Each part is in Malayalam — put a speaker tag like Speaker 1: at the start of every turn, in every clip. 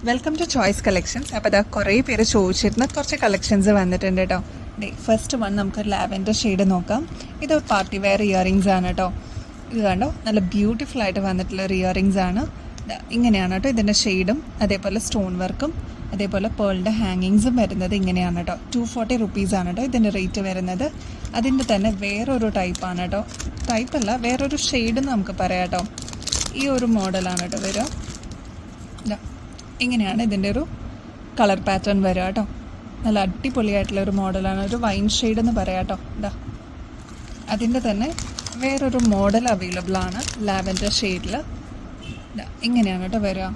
Speaker 1: Welcome to choice collections. അപ്പോൾ അതാ കുറേ പേര് ചോദിച്ചിരുന്ന കുറച്ച് കളക്ഷൻസ് വന്നിട്ടുണ്ട് കേട്ടോ. ഫസ്റ്റ് വൺ നമുക്കൊരു ലാവൻഡർ ഷെയ്ഡ് നോക്കാം. ഇത് പാർട്ടി വെയർ ഇയറിങ്സ് ആണ് കേട്ടോ. ഇത് കണ്ടോ, നല്ല ബ്യൂട്ടിഫുൾ ആയിട്ട് വന്നിട്ടുള്ള ഒരു ഇയറിങ്സ് ആണ്. ഇങ്ങനെയാണ് കേട്ടോ ഇതിൻ്റെ ഷെയ്ഡും, അതേപോലെ സ്റ്റോൺ വർക്കും, അതേപോലെ പേളിൻ്റെ ഹാങ്ങിങ്സും വരുന്നത് ഇങ്ങനെയാണ് കേട്ടോ. 240 റുപ്പീസാണ് കേട്ടോ ഇതിൻ്റെ റേറ്റ് വരുന്നത്. അതിൻ്റെ തന്നെ വേറൊരു ടൈപ്പാണ് കേട്ടോ. ടൈപ്പല്ല, വേറൊരു ഷെയ്ഡെന്ന് നമുക്ക് പറയാം കേട്ടോ. ഈ ഒരു മോഡലാണ് കേട്ടോ വരിക. ഇങ്ങനെയാണ് ഇതിൻ്റെ ഒരു കളർ പാറ്റേൺ വരിക കേട്ടോ. നല്ല അടിപൊളിയായിട്ടുള്ള ഒരു മോഡലാണ്, ഒരു വൈൻ ഷെയ്ഡ് എന്ന് പറയാം കേട്ടോ. അതിൻ്റെ തന്നെ വേറൊരു മോഡൽ അവൈലബിൾ ആണ് ലാവൻഡർ ഷെയ്ഡിൽ. ഇങ്ങനെയാണ് കേട്ടോ വരിക.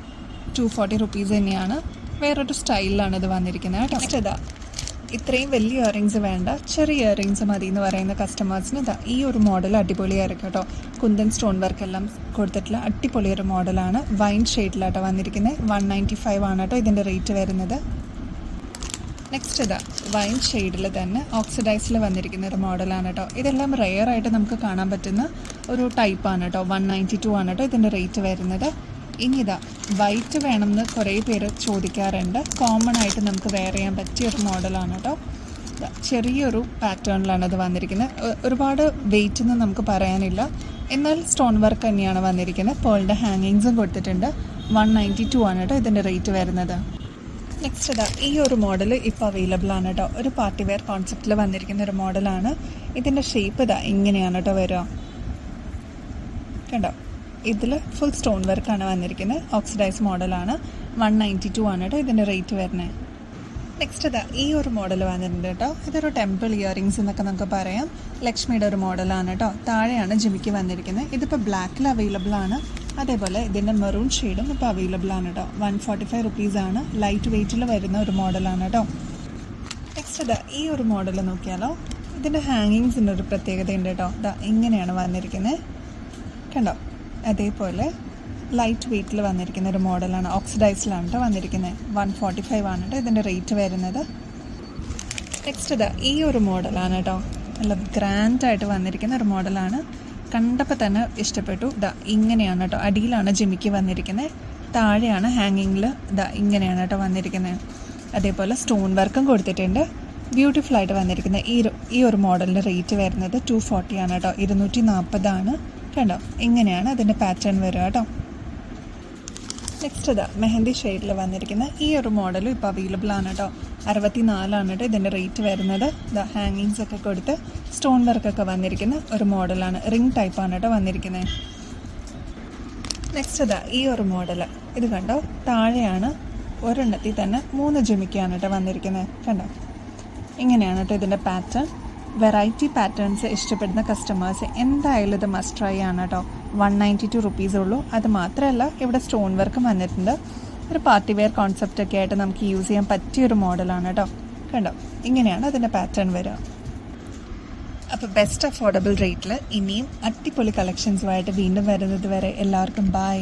Speaker 1: 240 റുപ്പീസ് തന്നെയാണ്. വേറൊരു സ്റ്റൈലിലാണ് ഇത് വന്നിരിക്കുന്നത് കേട്ടോ. നെക്സ്റ്റ് ഇത്രയും വലിയ ഇയറിങ്സ് വേണ്ട, ചെറിയ ഇയറിങ്സ് മതി എന്ന് പറയുന്ന കസ്റ്റമേഴ്സിന് ഈ ഒരു മോഡൽ അടിപൊളിയായിരിക്കും കേട്ടോ. കുന്തൻ സ്റ്റോൺ വർക്ക് എല്ലാം കൊടുത്തിട്ടുള്ള അടിപൊളിയൊരു മോഡലാണ്. വൈൻ ഷെയ്ഡിലാട്ടോ വന്നിരിക്കുന്നത്. 195 ആണ് കേട്ടോ ഇതിൻ്റെ റേറ്റ് വരുന്നത്. നെക്സ്റ്റ് വൈൻ ഷെയ്ഡിൽ തന്നെ ഓക്സിഡൈസിൽ വന്നിരിക്കുന്ന ഒരു മോഡലാണ് കേട്ടോ. ഇതെല്ലാം റെയർ ആയിട്ട് നമുക്ക് കാണാൻ പറ്റുന്ന ഒരു ടൈപ്പാണ് കേട്ടോ. 192 ആണ് കേട്ടോ ഇതിൻ്റെ റേറ്റ് വരുന്നത്. ഇനി വൈറ്റ് വേണമെന്ന് കുറേ പേര് ചോദിക്കാറുണ്ട്. കോമൺ ആയിട്ട് നമുക്ക് വെയർ ചെയ്യാൻ പറ്റിയൊരു മോഡലാണ് കേട്ടോ. ചെറിയൊരു പാറ്റേണിലാണ് ഇത് വന്നിരിക്കുന്നത്. ഒരുപാട് വെയിറ്റ് ഒന്നും നമുക്ക് പറയാനില്ല, എന്നാൽ സ്റ്റോൺ വർക്ക് തന്നെയാണ് വന്നിരിക്കുന്നത്. പേളിൻ്റെ ഹാങ്ങിങ്സും കൊടുത്തിട്ടുണ്ട്. 192 ആണ് കേട്ടോ ഇതിൻ്റെ റേറ്റ് വരുന്നത്. നെക്സ്റ്റ് ഈ ഒരു മോഡൽ ഇപ്പോൾ അവൈലബിൾ ആണ് കേട്ടോ. ഒരു പാർട്ടി വെയർ കോൺസെപ്റ്റിൽ വന്നിരിക്കുന്ന ഒരു മോഡലാണ്. ഇതിൻ്റെ ഷേപ്പ് ഇങ്ങനെയാണ് കേട്ടോ വരിക. കണ്ടോ, ഇതിൽ ഫുൾ സ്റ്റോൺ വർക്കാണ് വന്നിരിക്കുന്നത്. ഓക്സിഡൈസ് മോഡലാണ്. 192 ആണ് കേട്ടോ ഇതിൻ്റെ റേറ്റ് വരുന്നത്. നെക്സ്റ്റ് ഈ ഒരു മോഡൽ വന്നിട്ടുണ്ട് കേട്ടോ. ഇതൊരു ടെമ്പിൾ ഇയറിങ്സ് എന്നൊക്കെ നമുക്ക് പറയാം. ലക്ഷ്മിയുടെ ഒരു മോഡലാണ് കേട്ടോ. താഴെയാണ് ജിമിക്ക് വന്നിരിക്കുന്നത്. ഇതിപ്പോൾ ബ്ലാക്കിൽ അവൈലബിൾ ആണ്. അതേപോലെ ഇതിൻ്റെ മെറൂൺ ഷെയ്ഡും ഇപ്പോൾ അവൈലബിൾ ആണ് കേട്ടോ. 145 റുപ്പീസാണ്. ലൈറ്റ് വെയ്റ്റിൽ വരുന്ന ഒരു മോഡലാണ് കേട്ടോ. നെക്സ്റ്റ് ഈ ഒരു മോഡൽ നോക്കിയാലോ. ഇതിൻ്റെ ഹാങ്ങിങ്സിൻ്റെ ഒരു പ്രത്യേകത ഉണ്ട് കേട്ടോ. ഇങ്ങനെയാണ് വന്നിരിക്കുന്നത്. കണ്ടോ, അതേപോലെ ലൈറ്റ് വെയ്റ്റിൽ വന്നിരിക്കുന്ന ഒരു മോഡലാണ്. ഓക്സിഡൈസിലാണ് കേട്ടോ വന്നിരിക്കുന്നത്. 145 ആണ് കേട്ടോ ഇതിൻ്റെ റേറ്റ് വരുന്നത്. നെക്സ്റ്റ് ഈ ഒരു മോഡലാണ് കേട്ടോ. നല്ല ഗ്രാൻഡായിട്ട് വന്നിരിക്കുന്ന ഒരു മോഡലാണ്. കണ്ടപ്പോൾ തന്നെ ഇഷ്ടപ്പെട്ടു. ഇങ്ങനെയാണ് കേട്ടോ. അടിയിലാണ് ജിമിക്ക് വന്നിരിക്കുന്നത്. താഴെയാണ് ഹാങ്ങിങ്ങിൽ ഇങ്ങനെയാണ് കേട്ടോ വന്നിരിക്കുന്നത്. അതേപോലെ സ്റ്റോൺ വർക്കും കൊടുത്തിട്ടുണ്ട്. ബ്യൂട്ടിഫുൾ ആയിട്ട് വന്നിരിക്കുന്നത് ഈ ഒരു മോഡലിൻ്റെ റേറ്റ് വരുന്നത് 240 ആണ് കേട്ടോ. 240 ആണ്. കണ്ടോ, ഇങ്ങനെയാണ് അതിൻ്റെ പാറ്റേൺ വരിക കേട്ടോ. നെക്സ്റ്റ് മെഹന്തി ഷെയ്ഡിൽ വന്നിരിക്കുന്ന ഈ ഒരു മോഡലും ഇപ്പോൾ അവൈലബിൾ ആണ് കേട്ടോ. 64 ആണ് കേട്ടോ ഇതിൻ്റെ റേറ്റ് വരുന്നത്. ഹാങ്ങിങ്സ് ഒക്കെ കൊടുത്ത് സ്റ്റോൺ വർക്കൊക്കെ വന്നിരിക്കുന്ന ഒരു മോഡലാണ്. റിംഗ് ടൈപ്പാണ് കേട്ടോ വന്നിരിക്കുന്നത്. നെക്സ്റ്റ് ഈ ഒരു മോഡൽ ഇത് കണ്ടോ. താഴെയാണ് ഒരെണ്ണത്തിൽ തന്നെ 3 ജിമിക്കാണ് കേട്ടോ വന്നിരിക്കുന്നത്. കണ്ടോ, ഇങ്ങനെയാണ് കേട്ടോ ഇതിൻ്റെ പാറ്റേൺ. വെറൈറ്റി പാറ്റേൺസ് ഇഷ്ടപ്പെടുന്ന കസ്റ്റമേഴ്സ് എന്തായാലും ഇത് മസ്റ്റ് ട്രൈ ആണ് കേട്ടോ. 192 റുപ്പീസേ ഉള്ളൂ. അത് മാത്രമല്ല, ഇവിടെ സ്റ്റോൺ വർക്കും വന്നിട്ടുണ്ട്. ഒരു പാർട്ടി വെയർ കോൺസെപ്റ്റൊക്കെ ആയിട്ട് നമുക്ക് യൂസ് ചെയ്യാൻ പറ്റിയൊരു മോഡലാണ് കേട്ടോ. കണ്ടോ, ഇങ്ങനെയാണ് അതിൻ്റെ പാറ്റേൺ വരിക. അപ്പോൾ ബെസ്റ്റ് അഫോർഡബിൾ റേറ്റിൽ ഇനിയും അടിപൊളി കളക്ഷൻസുമായിട്ട് വീണ്ടും വരുന്നത് വരെ എല്ലാവർക്കും ബൈ.